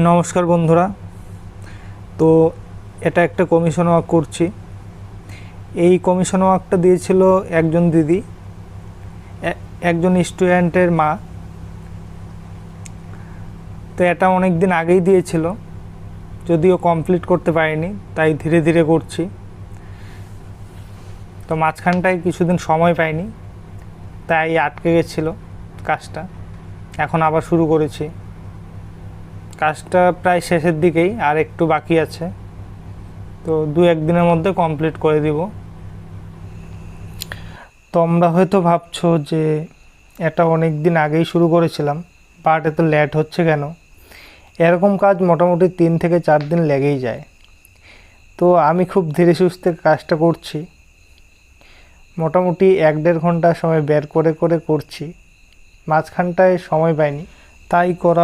নমস্কার বন্ধুরা। তো এটা একটা কমিশন ওয়ার্ক করছি। এই কমিশন ওয়ার্কটা দিয়েছিল একজন দিদি, একজন স্টুডেন্টের মা। তো এটা অনেক দিন আগেই দিয়েছিল, যদিও কমপ্লিট করতে পারিনি, তাই ধীরে ধীরে করছি। তো মাঝখানটায় কিছুদিন সময় পাইনি, তাই আটকে গেছিলো কাজটা। এখন আবার শুরু করেছি। কাজটা প্রায় শেষের দিকেই, আর একটু বাকি আছে। তো 2-1 দিনের মধ্যে কমপ্লিট করে দিব। তোমরা হয়তো ভাবছো যে এটা অনেক দিন আগেই শুরু করেছিলাম, বাট এত লেট হচ্ছে কেন। এরকম কাজ মোটামুটি 3 থেকে 4 দিন লেগেই যায়। তো আমি খুব ধীরে সুস্থে কাজটা করছি, মোটামুটি 1-1.5 ঘন্টা সময় বের করে করে করছি। মাঝখানটায় সময় পাইনি, তাই করা